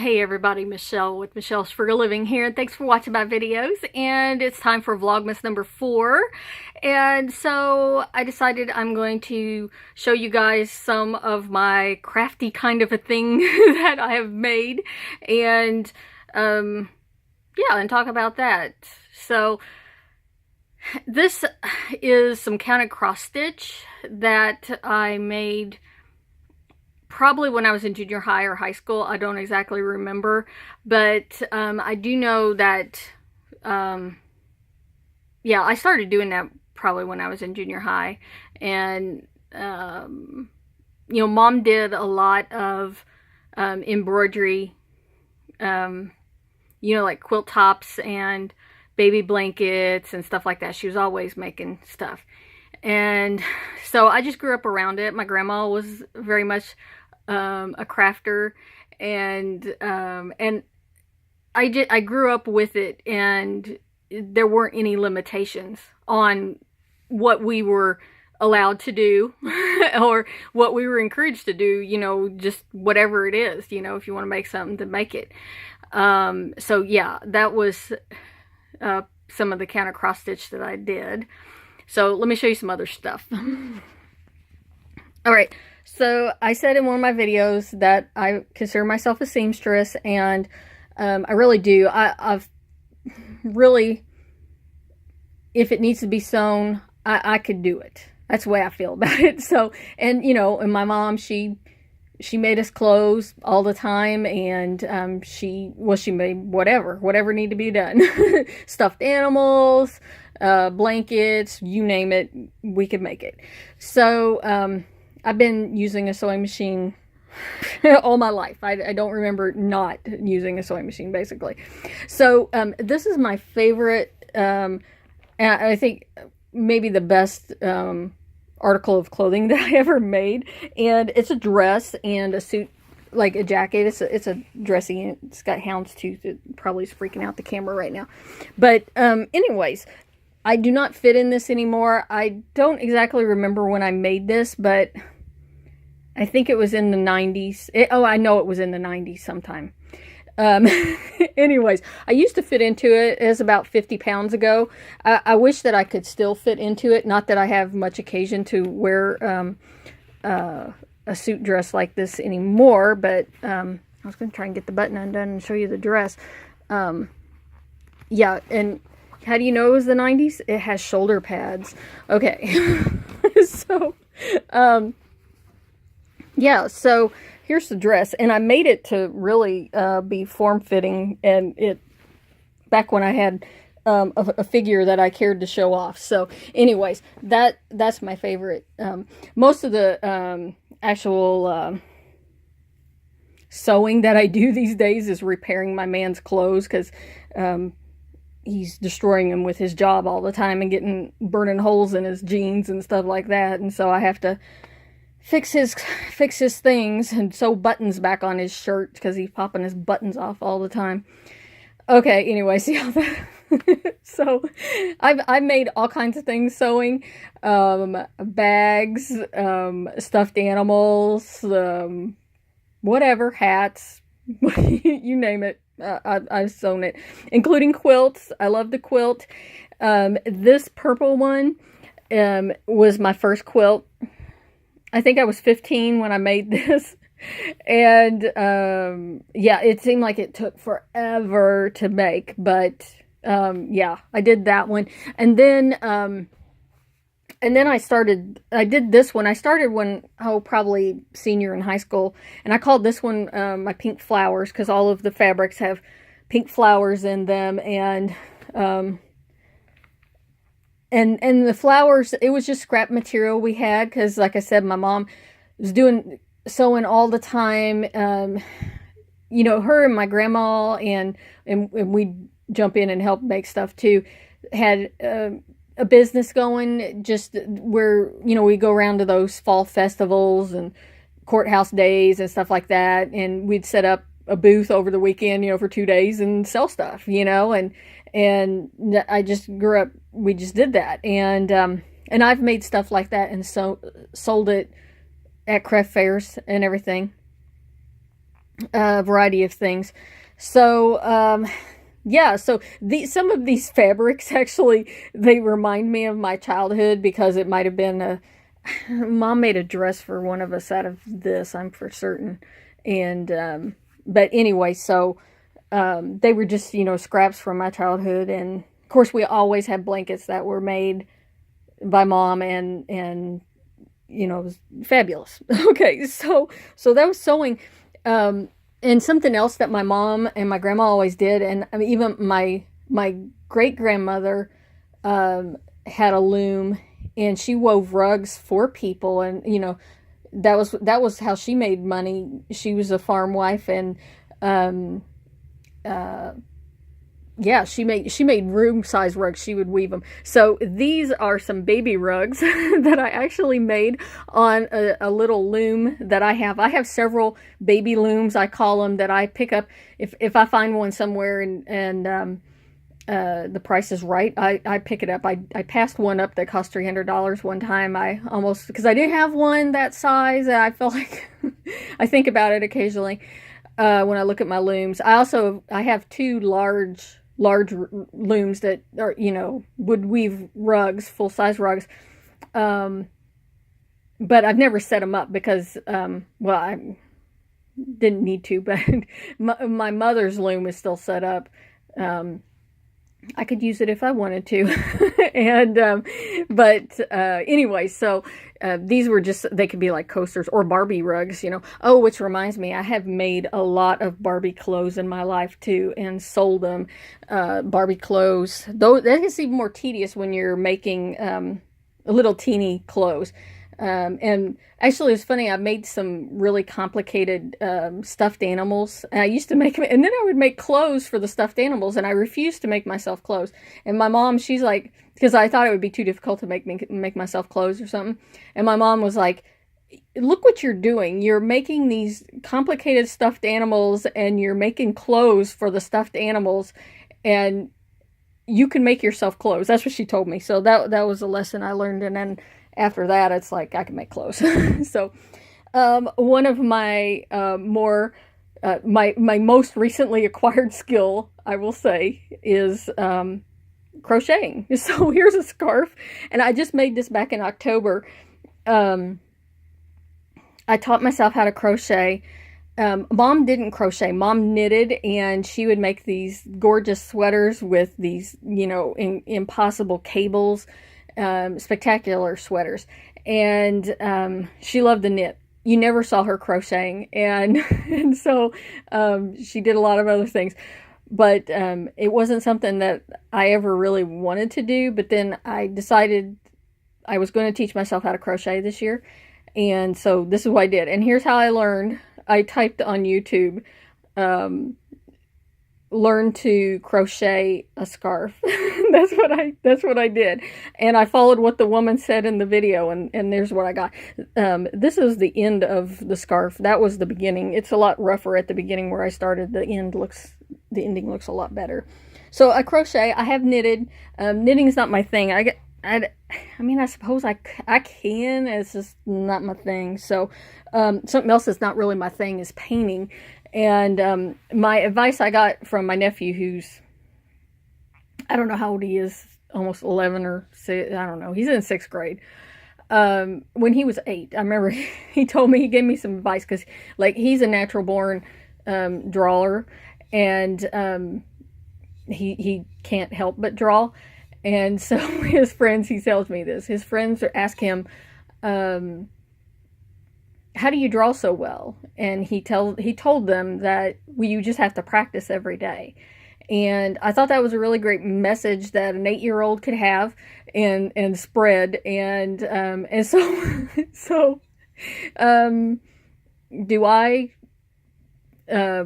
Hey everybody, Michelle with Michelle's for a Living here, and thanks for watching my videos. And it's time for vlogmas number 4. And so I decided I'm going to show you guys some of my crafty kind of a thing that I have made, and yeah, and talk about that. So this is some counted cross stitch that I made probably when I was in junior high or high school. I don't exactly remember, but I do know that, yeah, I started doing that probably when I was in junior high. And, you know, Mom did a lot of embroidery, you know, like quilt tops and baby blankets and stuff like that. She was always making stuff. And so I just grew up around it. My grandma was very much a crafter, and I grew up with it, and there weren't any limitations on what we were allowed to do or what we were encouraged to do, you know, just whatever it is, you know, if you want to make something, to make it. So yeah, that was some of the counter cross stitch that I did. So let me show you some other stuff. All right, so I said in one of my videos that I consider myself a seamstress, and I really do. I've really, if it needs to be sewn, I could do it. That's the way I feel about it. So, and you know, and my mom, she made us clothes all the time, and she made whatever needed to be done. Stuffed animals, blankets, you name it, we could make it. So I've been using a sewing machine all my life. I don't remember not using a sewing machine, basically. So this is my favorite, and I think maybe the best article of clothing that I ever made. And it's a dress and a suit, like a jacket. It's a dressy, it's got houndstooth. It probably is freaking out the camera right now. But anyways, I do not fit in this anymore. I don't exactly remember when I made this, but I think it was in the 90s. I know it was in the 90s sometime. Anyways, I used to fit into it. It was about 50 pounds ago. I wish that I could still fit into it. Not that I have much occasion to wear a suit dress like this anymore, but I was going to try and get the button undone and show you the dress. Yeah, and how do you know it was the 90s? It has shoulder pads. Okay. So, yeah, so here's the dress, and I made it to really be form-fitting, and back when I had a figure that I cared to show off. So anyways, that's my favorite. Most of the actual sewing that I do these days is repairing my man's clothes, because he's destroying them with his job all the time and burning holes in his jeans and stuff like that. And so I have to fix his things and sew buttons back on his shirt, because he's popping his buttons off all the time. Okay, anyway, see how that so I've made all kinds of things sewing, bags, stuffed animals, whatever, hats, you name it. I've sewn it, including quilts. I love the quilt. This purple one was my first quilt. I think I was 15 when I made this. And yeah, it seemed like it took forever to make, but yeah, I did that one. And then I did this one. I started when, probably senior in high school, and I called this one my pink flowers, because all of the fabrics have pink flowers in them. And and the flowers, it was just scrap material we had, because like I said, my mom was sewing all the time. You know, her and my grandma, and we'd jump in and help make stuff too, had a business going, just where, you know, we go around to those fall festivals and courthouse days and stuff like that, and we'd set up a booth over the weekend, you know, for 2 days and sell stuff, you know. And I just grew up, we just did that. And I've made stuff like that and sold it at craft fairs and everything. a variety of things. So, yeah, so some of these fabrics actually, they remind me of my childhood because it might have been Mom made a dress for one of us out of this, I'm for certain. And, but anyway, so, they were just, scraps from my childhood. And of course, we always had blankets that were made by Mom, and, it was fabulous. Okay, so that was sewing. And something else that my mom and my grandma always did, and I mean, even my great grandmother had a loom, and she wove rugs for people, and that was how she made money. She was a farm wife, and um, uh, yeah, she made room size rugs. She would weave them. So these are some baby rugs that I actually made on a little loom that I have. I have several baby looms, I call them, that I pick up if I find one somewhere, and the price is right. I pick it up. I passed one up that cost $300 one time. I almost, because I didn't have one that size. I felt like I think about it occasionally when I look at my looms. I have two large looms that are, would weave rugs, full size rugs. But I've never set them up because, well, I didn't need to, but my mother's loom is still set up. I could use it if I wanted to. And, anyway, so, these were just, they could be like coasters or Barbie rugs, Oh, which reminds me, I have made a lot of Barbie clothes in my life too, and sold them, Barbie clothes. Though that is even more tedious when you're making, little teeny clothes. And actually, it's funny, I made some really complicated stuffed animals. And I used to make them, and then I would make clothes for the stuffed animals, and I refused to make myself clothes. And my mom, she's like, because I thought it would be too difficult to make myself clothes or something. And my mom was like, look what you're doing. You're making these complicated stuffed animals, and you're making clothes for the stuffed animals, and you can make yourself clothes. That's what she told me. So that was a lesson I learned. And then after that, it's like I can make clothes. So, one of my my most recently acquired skill, I will say, is crocheting. So here's a scarf, and I just made this back in October. I taught myself how to crochet. Mom didn't crochet. Mom knitted, and she would make these gorgeous sweaters with these, impossible cables. Spectacular sweaters, and she loved to knit. You never saw her crocheting, and so she did a lot of other things, but it wasn't something that I ever really wanted to do. But then I decided I was going to teach myself how to crochet this year, and so this is what I did. And here's how I learned. I typed on YouTube, learn to crochet a scarf. That's what I did. And I followed what the woman said in the video, and there's what I got. This is the end of the scarf. That was the beginning. It's a lot rougher at the beginning where I started. The ending looks a lot better. So I crochet. I have knitted. Knitting is not my thing. I mean, I suppose I can. It's just not my thing. So something else that's not really my thing is painting. And my advice I got from my nephew, who's, I don't know how old he is, almost 11 or 6, I don't know. He's in 6th grade. When he was 8, I remember he told me, he gave me some advice, because like he's a natural born drawer, and he can't help but draw. And so his friends, he tells me this, his friends ask him, how do you draw so well? And he told them that, well, you just have to practice every day. And I thought that was a really great message that an 8-year-old could have and spread. And so do I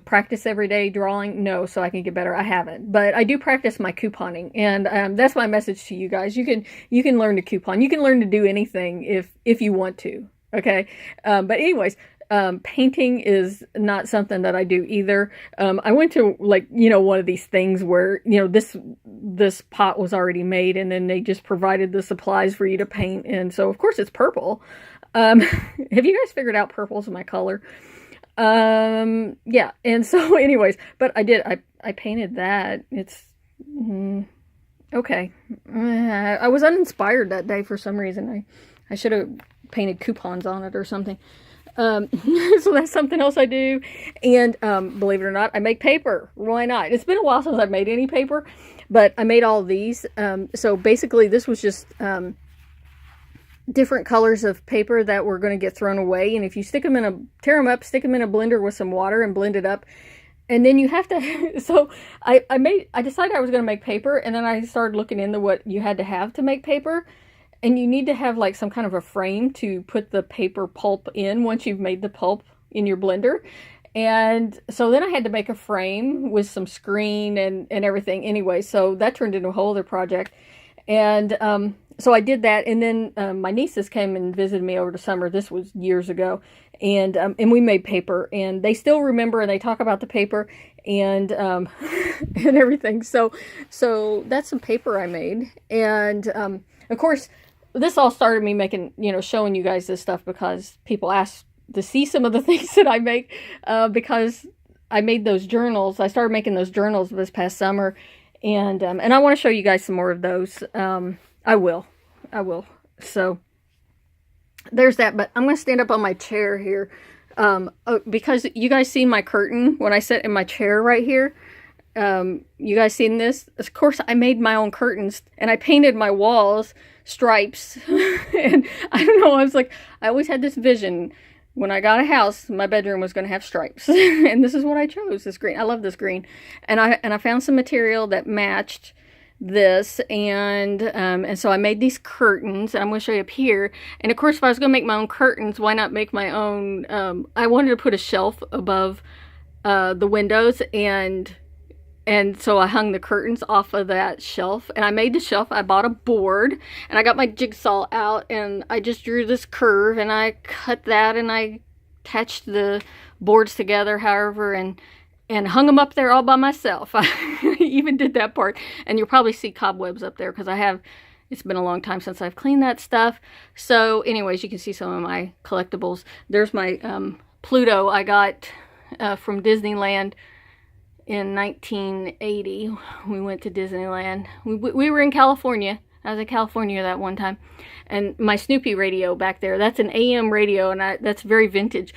practice every day drawing? No, so I can get better. I haven't, but I do practice my couponing, and that's my message to you guys. You can learn to coupon. You can learn to do anything if you want to. Okay, but anyways, painting is not something that I do either. I went to one of these things where this pot was already made, and then they just provided the supplies for you to paint, and so of course it's purple. Have you guys figured out purple's my color? Yeah, and so anyways, but I painted that. It's okay. I was uninspired that day for some reason. I should have painted coupons on it or something. So that's something else I do. And believe it or not, I make paper. Why not? It's been a while since I've made any paper, but I made all of these. So basically this was just different colors of paper that were going to get thrown away. And if you stick them in a, tear them up, stick them in a blender with some water and blend it up. And then you have to, so I decided I was going to make paper, and then I started looking into what you had to have to make paper. And you need to have like some kind of a frame to put the paper pulp in once you've made the pulp in your blender. And so then I had to make a frame with some screen and everything anyway. So that turned into a whole other project. And so I did that. And then my nieces came and visited me over the summer. This was years ago. And we made paper, and they still remember, and they talk about the paper and and everything. So that's some paper I made. And of course, this all started me making, showing you guys this stuff because people ask to see some of the things that I make, because I made those journals. I started making those journals this past summer, and I want to show you guys some more of those. I will. So there's that, but I'm going to stand up on my chair here, because you guys see my curtain when I sit in my chair right here. You guys seen this? Of course, I made my own curtains, and I painted my walls stripes. And I don't know, I always had this vision when I got a house, my bedroom was going to have stripes. And this is what I chose, this green. I love this green. And I found some material that matched this, and so I made these curtains, and I'm going to show you up here. And of course, if I was going to make my own curtains, why not make my own? I wanted to put a shelf above the windows, and so I hung the curtains off of that shelf, and I made the shelf. I bought a board, and I got my jigsaw out, and I just drew this curve, and I cut that, and I attached the boards together, however, and hung them up there all by myself. I even did that part, and you'll probably see cobwebs up there because it's been a long time since I've cleaned that stuff. So anyways, you can see some of my collectibles. There's my Pluto I got from Disneyland in 1980. We went to Disneyland. We were in California. I was in California that one time. And my Snoopy radio back there, that's an AM radio, and that's very vintage.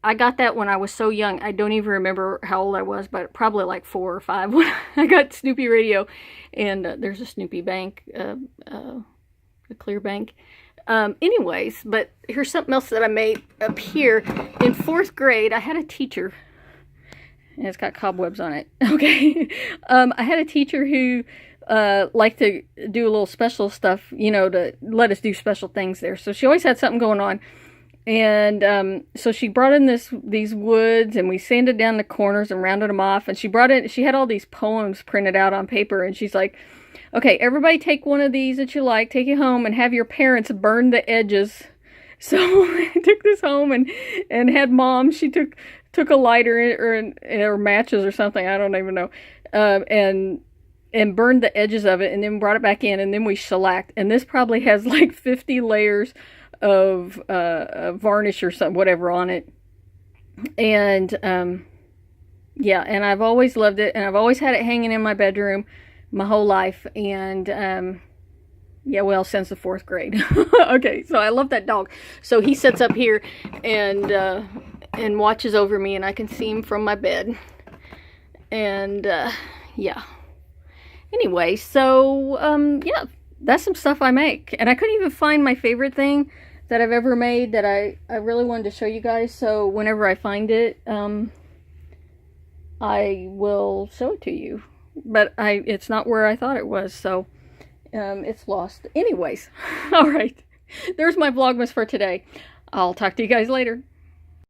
I got that when I was so young. I don't even remember how old I was, but probably like 4 or 5 when I got Snoopy radio. And there's a Snoopy bank, a clear bank. Anyways, but here's something else that I made up here. In 4th grade, I had a teacher, and it's got cobwebs on it. Okay. I had a teacher who liked to do a little special stuff, to let us do special things there. So she always had something going on. And so she brought in these woods, and we sanded down the corners and rounded them off. And she had all these poems printed out on paper. And she's like, okay, everybody take one of these that you like, take it home, and have your parents burn the edges. So I took this home and had Mom. She took a lighter or matches or something, I don't even know, and burned the edges of it, and then brought it back in, and then we shellacked. And this probably has like 50 layers of varnish or something, whatever, on it. And yeah, and I've always loved it, and I've always had it hanging in my bedroom my whole life. And yeah, well, since the 4th grade. Okay, so I love that dog. So he sits up here and watches over me, and I can see him from my bed. And yeah. Anyway, so yeah, that's some stuff I make. And I couldn't even find my favorite thing that I've ever made that I really wanted to show you guys. So whenever I find it, I will show it to you. But it's not where I thought it was, so it's lost. Anyways, all right. There's my vlogmas for today. I'll talk to you guys later.